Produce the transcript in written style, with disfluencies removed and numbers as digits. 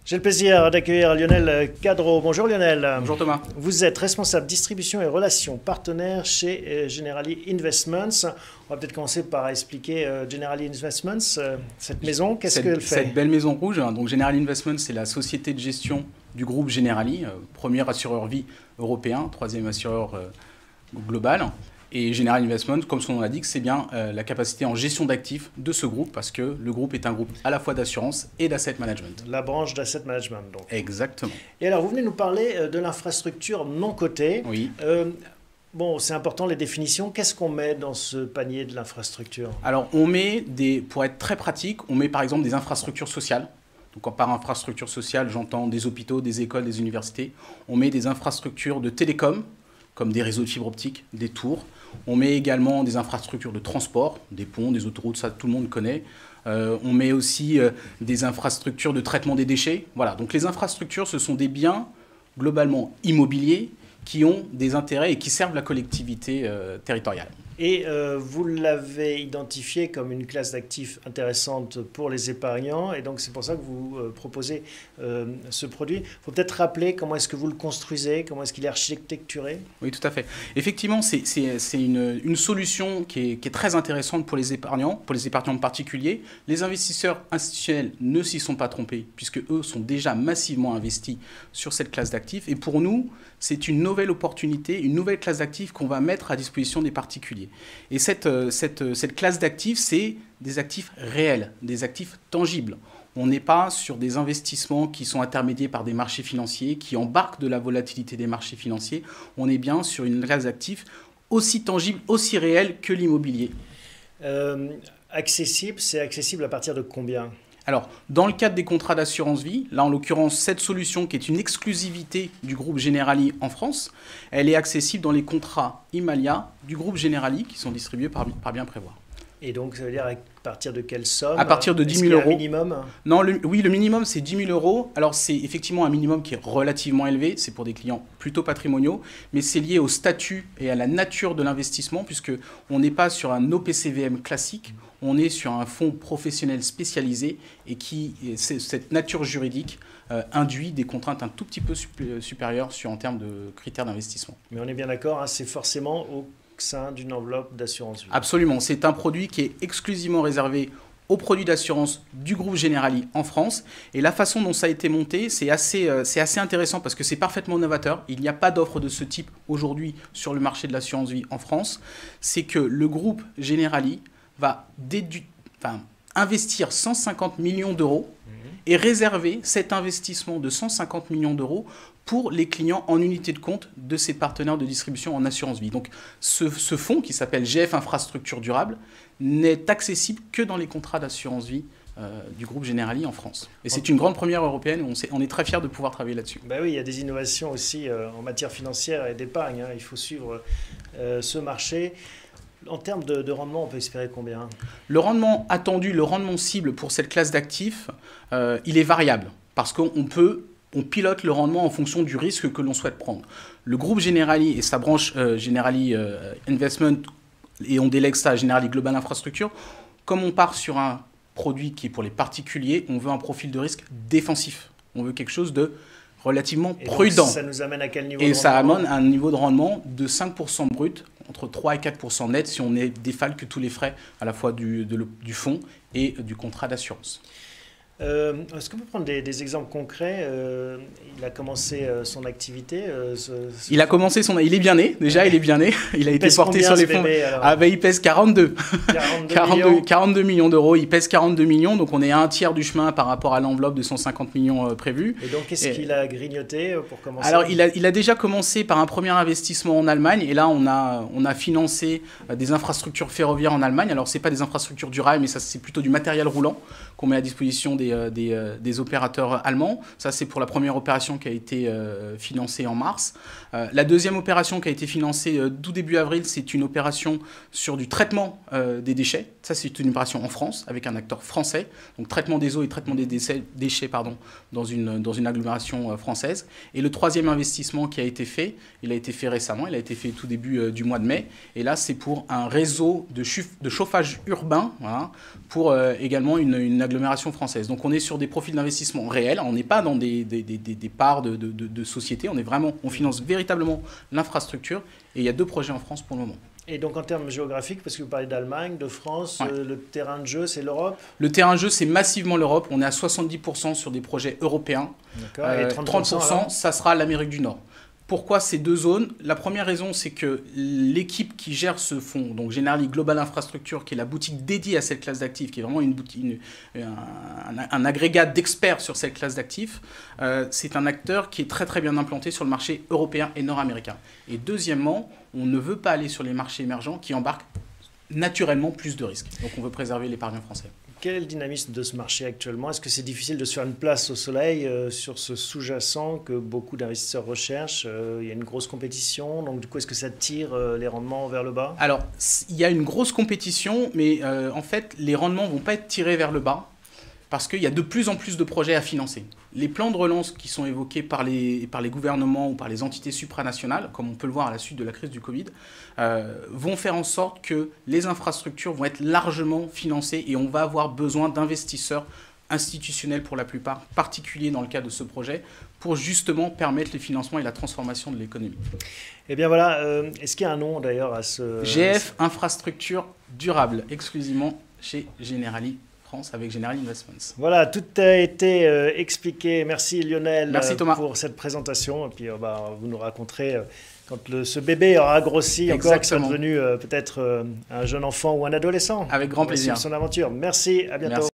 J'ai le plaisir d'accueillir Lionel Cadreau. Bonjour Lionel. Bonjour Thomas. Vous êtes responsable distribution et relations partenaires chez Generali Investments. On va peut-être commencer par expliquer Generali Investments, cette maison, qu'est-ce qu'elle fait? Cette belle maison rouge, donc Generali Investments, c'est la société de gestion du groupe Generali, premier assureur vie européen, troisième assureur global. Et Generali Investment, comme son nom l'indique, c'est bien la capacité en gestion d'actifs de ce groupe, parce que le groupe est un groupe à la fois d'assurance et d'asset management. La branche d'asset management, donc. Exactement. Et alors, vous venez nous parler de l'infrastructure non cotée. Oui. Bon, c'est important les définitions. Qu'est-ce qu'on met dans ce panier de l'infrastructure? Alors, on met pour être très pratique, on met par exemple des infrastructures sociales. Donc, par infrastructure sociale, j'entends des hôpitaux, des écoles, des universités. On met des infrastructures de télécom, comme des réseaux de fibre optique, des tours. On met également des infrastructures de transport, des ponts, des autoroutes, ça tout le monde connaît. On met aussi des infrastructures de traitement des déchets. Voilà, donc les infrastructures, ce sont des biens globalement immobiliers qui ont des intérêts et qui servent la collectivité territoriale. Et vous l'avez identifié comme une classe d'actifs intéressante pour les épargnants, et donc c'est pour ça que vous proposez ce produit. Il faut peut-être rappeler comment est-ce que vous le construisez, comment est-ce qu'il est architecturé. Oui, tout à fait. Effectivement, c'est une solution qui est très intéressante pour les épargnants particuliers. Les investisseurs institutionnels ne s'y sont pas trompés, puisque eux sont déjà massivement investis sur cette classe d'actifs. Et pour nous, c'est une nouvelle opportunité, une nouvelle classe d'actifs qu'on va mettre à disposition des particuliers. Et cette classe d'actifs, c'est des actifs réels, des actifs tangibles. On n'est pas sur des investissements qui sont intermédiés par des marchés financiers, qui embarquent de la volatilité des marchés financiers. On est bien sur une classe d'actifs aussi tangible, aussi réelle que l'immobilier. Accessible, c'est accessible à partir de combien ? Alors, dans le cadre des contrats d'assurance vie, là en l'occurrence, cette solution qui est une exclusivité du groupe Generali en France, elle est accessible dans les contrats Imalia du groupe Generali qui sont distribués par Bien Prévoir. Et donc, ça veut dire à partir de quelle somme? À partir de 10 000 euros. Minimum? Non, oui, le minimum, c'est 10 000 euros. Alors, c'est effectivement un minimum qui est relativement élevé. C'est pour des clients plutôt patrimoniaux. Mais c'est lié au statut et à la nature de l'investissement, puisqu'on n'est pas sur un OPCVM classique. On est sur un fonds professionnel spécialisé et cette nature juridique induit des contraintes un tout petit peu supérieures en termes de critères d'investissement. Mais on est bien d'accord, hein, c'est forcément au sein d'une enveloppe d'assurance vie. Absolument. C'est un produit qui est exclusivement réservé aux produits d'assurance du groupe Generali en France. Et la façon dont ça a été monté, c'est assez intéressant parce que c'est parfaitement novateur. Il n'y a pas d'offre de ce type aujourd'hui sur le marché de l'assurance vie en France. C'est que le groupe Generali va investir 150 millions d'euros et réserver cet investissement de 150 millions d'euros pour les clients en unité de compte de ses partenaires de distribution en assurance vie. Donc ce fonds qui s'appelle GF Infrastructure Durable n'est accessible que dans les contrats d'assurance vie du groupe Generali en France. Et c'est une grande première européenne, on est très fiers de pouvoir travailler là-dessus. Ben oui, il y a des innovations aussi en matière financière et d'épargne, hein. Il faut suivre ce marché. En termes de rendement, on peut espérer combien? Le rendement attendu, le rendement cible pour cette classe d'actifs, il est variable parce qu'on pilote le rendement en fonction du risque que l'on souhaite prendre. Le groupe Generali et sa branche Generali Investment, et on délègue ça à Generali Global Infrastructure, comme on part sur un produit qui est pour les particuliers, on veut un profil de risque défensif. On veut quelque chose de relativement prudent. Ça nous amène à quel niveau de rendement? Et ça amène à un niveau de rendement de 5% brut, entre 3 et 4% net, si on défalque tous les frais à la fois du fonds et du contrat d'assurance. Est-ce qu'on peut prendre des exemples concrets? Il a commencé son activité. Il est bien né, déjà, il est bien né. Il a été porté sur les fonds. Il pèse 42. 42 millions d'euros. Il pèse 42 millions, donc on est à un tiers du chemin par rapport à l'enveloppe de 150 millions prévue. Et donc, qu'est-ce qu'il a grignoté pour commencer? Alors, il a déjà commencé par un premier investissement en Allemagne, et là, on a financé des infrastructures ferroviaires en Allemagne. Alors, ce n'est pas des infrastructures du rail, mais ça, c'est plutôt du matériel roulant qu'on met à disposition des opérateurs allemands. Ça, c'est pour la première opération qui a été financée en mars. La deuxième opération qui a été financée tout début avril, c'est une opération sur du traitement des déchets. Ça, c'est une opération en France, avec un acteur français. Donc, traitement des eaux et traitement des déchets dans une agglomération française. Et le troisième investissement qui a été fait, il a été fait récemment, il a été fait tout début du mois de mai. Et là, c'est pour un réseau de chauffage urbain, voilà, pour également une agglomération française. Donc on est sur des profils d'investissement réels, on n'est pas dans des parts de sociétés, on finance véritablement l'infrastructure et il y a 2 projets en France pour le moment. Et donc en termes géographiques, parce que vous parlez d'Allemagne, de France, le terrain de jeu, c'est l'Europe? Le terrain de jeu, c'est massivement l'Europe. On est à 70% sur des projets européens. Et 30%, ça sera l'Amérique du Nord. Pourquoi ces 2 zones? La première raison, c'est que l'équipe qui gère ce fonds, donc Generali Global Infrastructure, qui est la boutique dédiée à cette classe d'actifs, qui est vraiment un agrégat d'experts sur cette classe d'actifs, c'est un acteur qui est très très bien implanté sur le marché européen et nord-américain. Et deuxièmement, on ne veut pas aller sur les marchés émergents qui embarquent naturellement plus de risques. Donc on veut préserver l'épargne français. Quel est le dynamisme de ce marché actuellement? Est-ce que c'est difficile de se faire une place au soleil sur ce sous-jacent que beaucoup d'investisseurs recherchent? Il y a une grosse compétition, donc du coup, est-ce que ça tire les rendements vers le bas? Alors, il y a une grosse compétition, mais en fait, les rendements ne vont pas être tirés vers le bas parce qu'il y a de plus en plus de projets à financer. Les plans de relance qui sont évoqués par les gouvernements ou par les entités supranationales, comme on peut le voir à la suite de la crise du Covid, vont faire en sorte que les infrastructures vont être largement financées et on va avoir besoin d'investisseurs institutionnels pour la plupart, particuliers dans le cas de ce projet, pour justement permettre le financement et la transformation de l'économie. Eh bien voilà, est-ce qu'il y a un nom d'ailleurs à ce... GF Infrastructure Durable, exclusivement chez Generali avec Generali Investments. Voilà, tout a été expliqué. Merci Lionel. Merci Thomas pour cette présentation. Et puis vous nous raconterez quand ce bébé aura grossi, encore qu'il soit devenu peut-être un jeune enfant ou un adolescent. Avec grand plaisir. Son aventure. Merci, à bientôt. Merci.